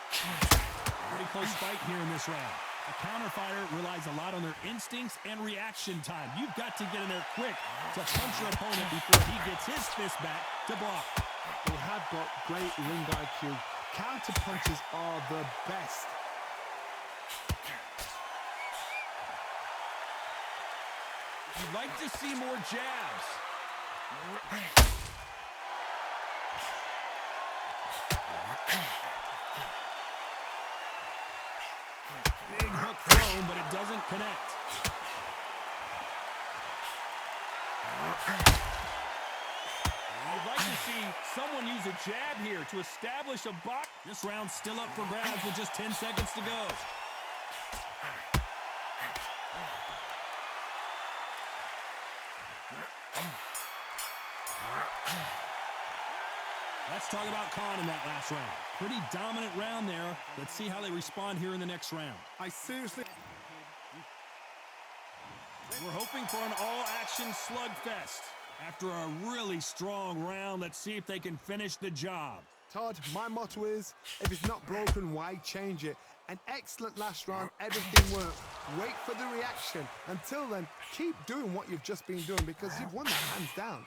Pretty close fight here in this round. A counter fighter relies a lot on their instincts and reaction time. You've got to get in there quick to punch your opponent before he gets his fist back to block. They have got great ring IQ. Counter punches are the best. You'd like to see more jabs. Big hook thrown, but it doesn't connect. You'd like to see someone use a jab here to establish a box. This round's still up for grabs with just 10 seconds to go. Let's talk about Khan in that last round. Pretty dominant round there. Let's see how they respond here in the next round. I seriously... We're hoping for an all-action slugfest. After a really strong round, let's see if they can finish the job. Todd, my motto is, if it's not broken, why change it? An excellent last round, everything worked. Wait for the reaction. Until then, keep doing what you've just been doing because you've won that hands down.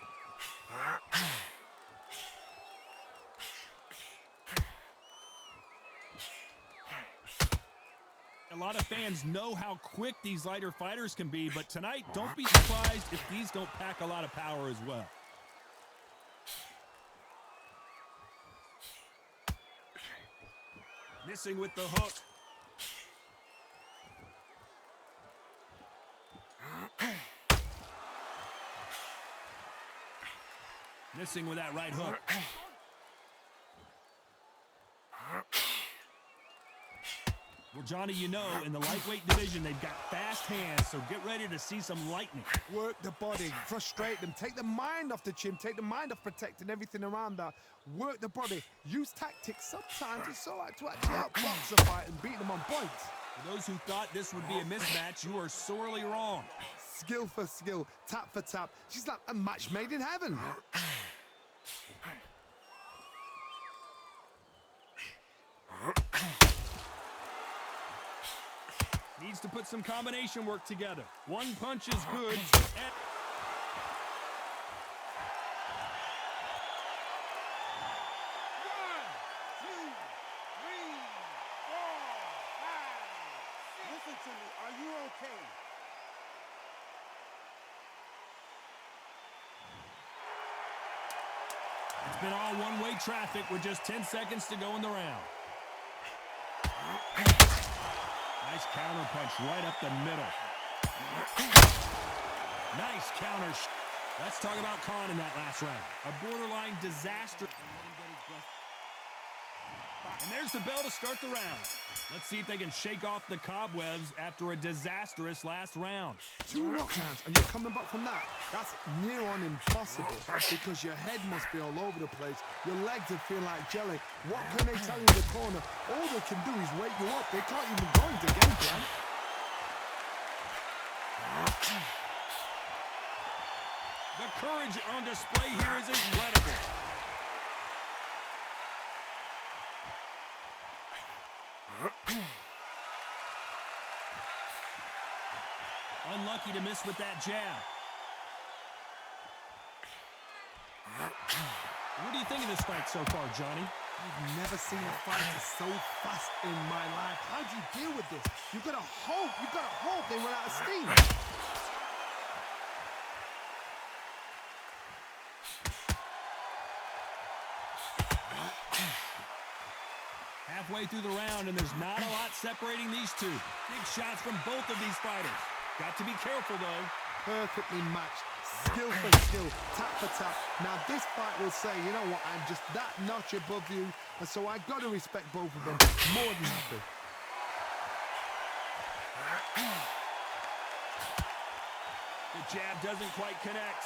A lot of fans know how quick these lighter fighters can be, but tonight, don't be surprised if these don't pack a lot of power as well. Missing with the hook. Missing with that right hook. Well, Johnny, you know, in the lightweight division, they've got fast hands, so get ready to see some lightning. Work the body, frustrate them, take the mind off the chin, take the mind off protecting everything around that. Work the body, use tactics. Sometimes it's all right to actually outbox a fight and beat them on points. For those who thought this would be a mismatch, you are sorely wrong. Skill for skill, tap for tap. She's like a match made in heaven. Needs to put some combination work together. One punch is good. Listen to me, are you okay? It's been all one-way traffic with just 10 seconds to go in the round. Nice counter punch right up the middle. Nice counter. Let's talk about Khan in that last round. A borderline disaster. And there's the bell to start the round. Let's see if they can shake off the cobwebs after a disastrous last round. 2 knockdowns and you're coming back from that. That's near on impossible because your head must be all over the place. Your legs would feel like jelly. What can they tell you in the corner? All they can do is wake you up. They can't even go into game plan. The courage on display here is incredible. Unlucky to miss with that jab. What do you think of this fight so far, Johnny? I've never seen a fighter so fast in my life. How do you deal with this? You've got to hope they run out of steam. Halfway through the round, and there's not a lot separating these two. Big shots from both of these fighters. Got to be careful, though. Perfectly matched. Skill for skill, tap for tap. Now this fight will say, you know what, I'm just that notch above you, and so I got to respect both of them more than happy. The jab doesn't quite connect.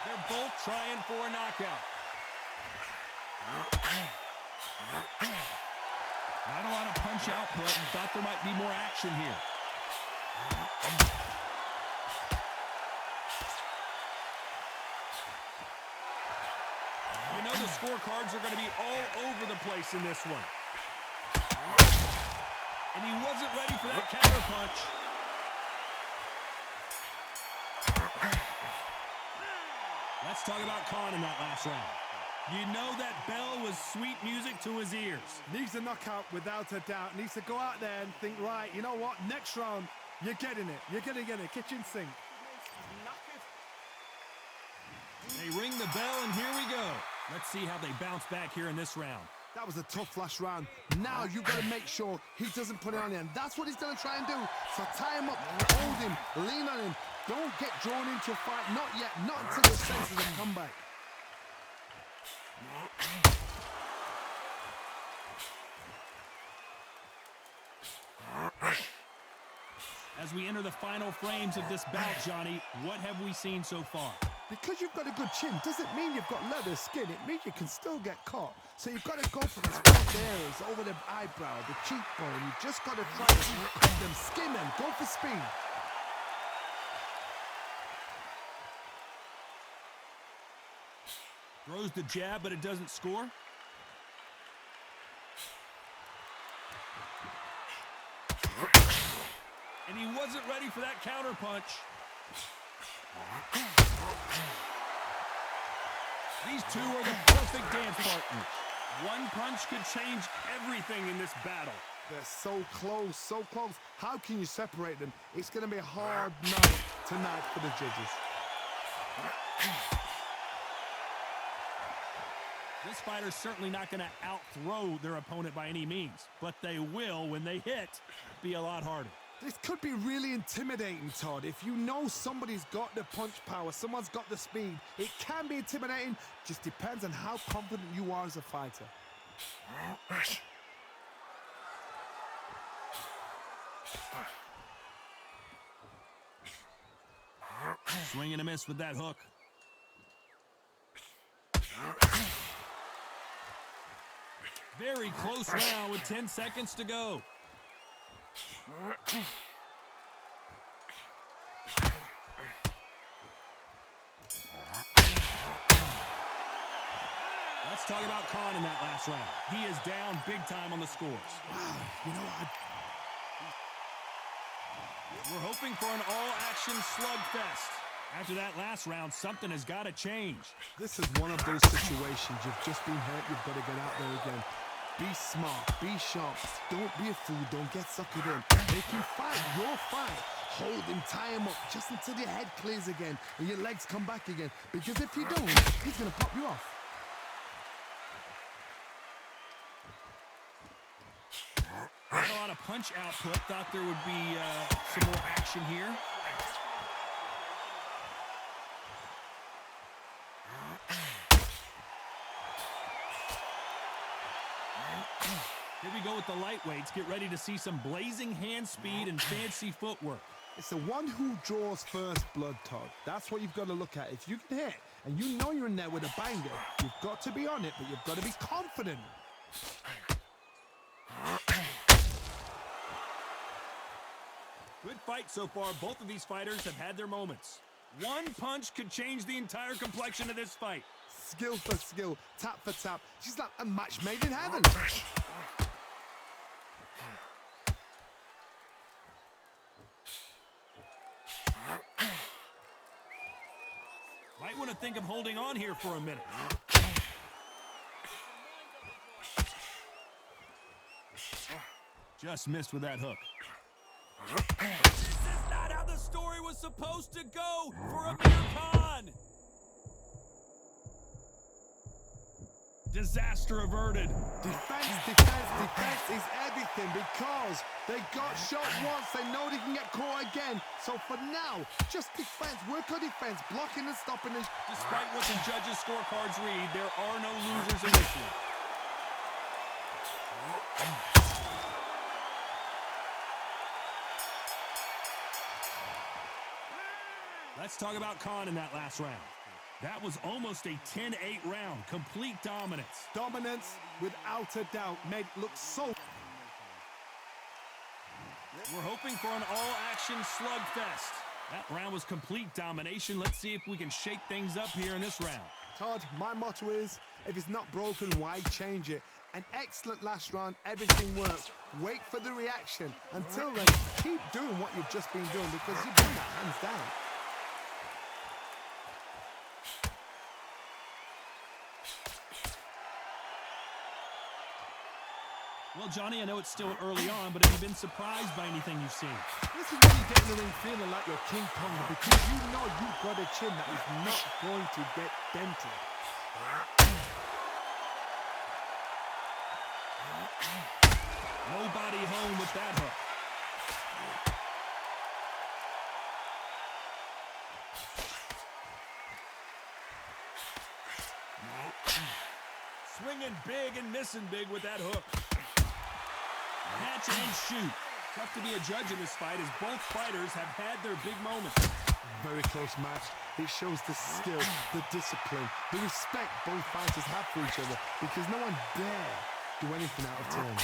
They're both trying for a knockout. Not a lot of punch output, and thought there might be more action here. scorecards are going to be all over the place in this one. And he wasn't ready for that counter punch. Let's talk about Khan in that last round. You know that bell was sweet music to his ears. Needs a knockout without a doubt. Needs to go out there and think, right, you know what? Next round, you're getting it. You're going to get it. Kitchen sink. They ring the bell, and here we go. Let's see how they bounce back here in this round. That was a tough last round. Now you've got to make sure he doesn't put it on you. And that's what he's going to try and do. So tie him up, hold him, lean on him. Don't get drawn into a fight. Not yet. Not until the senses have come back. As we enter the final frames of this bout, Johnny, what have we seen so far? Because you've got a good chin doesn't mean you've got leather skin. It means you can still get caught. So you've got to go for those front areas, over the eyebrow, the cheekbone. You've just got to try to cut them, skin them, go for speed. Throws the jab, but it doesn't score. And he wasn't ready for that counter punch. These two are the perfect dance partners. One punch could change everything in this battle. They're so close, so close. How can you separate them? It's going to be a hard night tonight for the judges. This fighter's certainly not going to out-throw their opponent by any means, but they will, when they hit, be a lot harder. This could be really intimidating, Todd. If you know somebody's got the punch power, someone's got the speed, it can be intimidating. Just depends on how confident you are as a fighter. Swing and a miss with that hook. Very close round with 10 seconds to go. Let's talk about Khan in that last round. He is down big time on the scores. Wow, you know what? We're hoping for an all-action slugfest. After that last round, something has got to change. This is one of those situations. You've just been hurt. You've got to get out there again. Be smart. Be sharp. Don't be a fool. Don't get suckered in. They can fight your fight. Hold him, tie him up just until your head clears again and your legs come back again. Because if you don't, he's going to pop you off. Not a lot of punch output. Thought there would be some more action here. Here we go with the lightweights. Get ready to see some blazing hand speed and fancy footwork. It's the one who draws first blood, Todd. That's what you've got to look at. If you can hit and you know you're in there with a banger, you've got to be on it, but you've got to be confident. Good fight so far. Both of these fighters have had their moments. One punch could change the entire complexion of this fight. Skill for skill, tap for tap. She's like a match made in heaven. Might want to think of holding on here for a minute. Just missed with that hook. This is not how the story was supposed to go for Amir Khan. Disaster averted. Defense, defense, defense is everything because they got shot once. They know they can get caught again. So for now, just defense. Work on defense, blocking and stopping. Despite what the judges' scorecards read, there are no losers in this one. Let's talk about Khan in that last round. That was almost a 10-8 round. Complete dominance. Dominance, without a doubt, made it look so... We're hoping for an all-action slugfest. That round was complete domination. Let's see if we can shake things up here in this round. Todd, my motto is, If it's not broken, why change it? An excellent last round, everything works. Wait for the reaction. Until then, keep doing what you've just been doing because you've done that hands down. Well, Johnny, I know it's still early on, but have you been surprised by anything you've seen? This is when you get in the ring feeling like you're King Kong because you know you've got a chin that is not going to get dented. Nobody home with that hook. Swinging big and missing big with that hook. Catch and shoot. Tough to be a judge in this fight as both fighters have had their big moments. Very close match. It shows the skill, the discipline, the respect both fighters have for each other because no one dare do anything out of turn.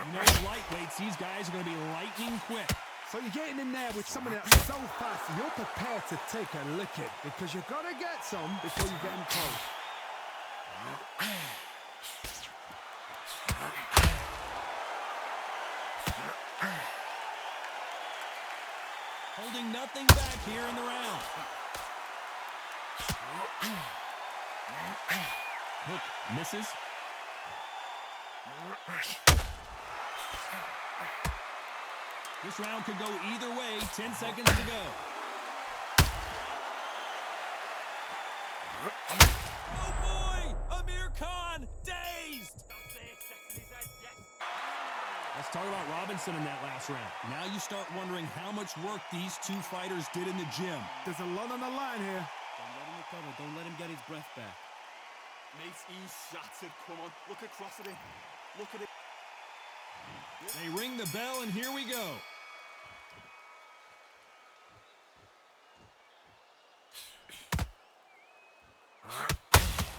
You know, lightweights, these guys are going to be lightning quick. So you're getting in there with somebody that's so fast, you're prepared to take a licking because you've got to get some before you get them close. Holding nothing back here in the round. Hook misses. This round could go either way. 10 seconds to go. Oh boy! Amir Khan dazed! Let's talk about Robinson in that last round. Now you start wondering how much work these two fighters did in the gym. There's a lot on the line here. Don't let him recover. Don't let him get his breath back. Mate, he's shattered. Come on, look across at him. Look at it. They ring the bell, and here we go.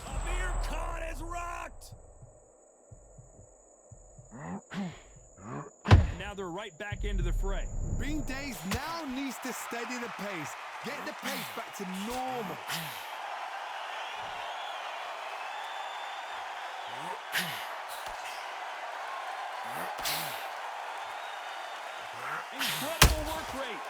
Amir Khan is rocked! And now they're right back into the fray. Being dazed now needs to steady the pace. Get the pace back to normal. Incredible work rate.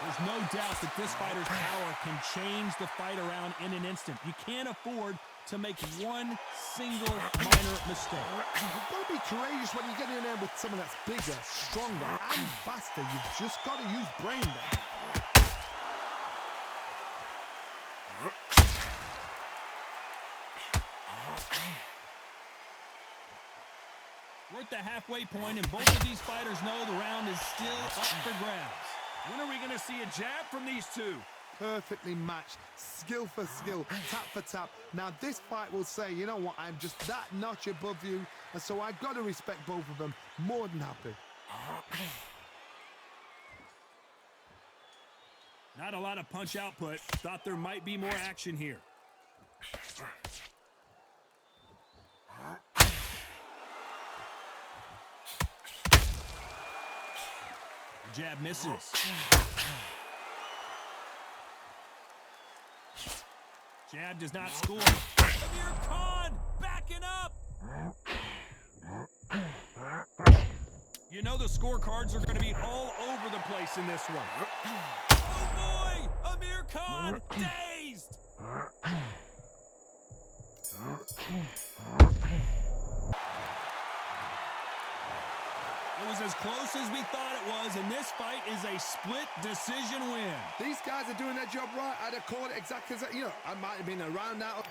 There's no doubt that this fighter's power can change the fight around in an instant. You can't afford to make one single minor mistake. You've got to be courageous when you get in there with someone that's bigger, stronger, and faster. You've just got to use brain there. We're at the halfway point, and both of these fighters know the round is still up for grabs. When are we going to see a jab from these two? Perfectly matched, skill for skill, tap for tap. Now this fight will say, you know what, I'm just that notch above you, and so I've got to respect both of them. More than happy. Not a lot of punch output. Thought there might be more action here. Jab misses. Jab does not score. Amir Khan backing up. You know the scorecards are going to be all over the place in this one. Oh boy! Amir Khan dazed! It was as close as we thought it was, and this fight is a split decision win. These guys are doing their job right. I'd have called it exactly as that. You know, I might have been around now.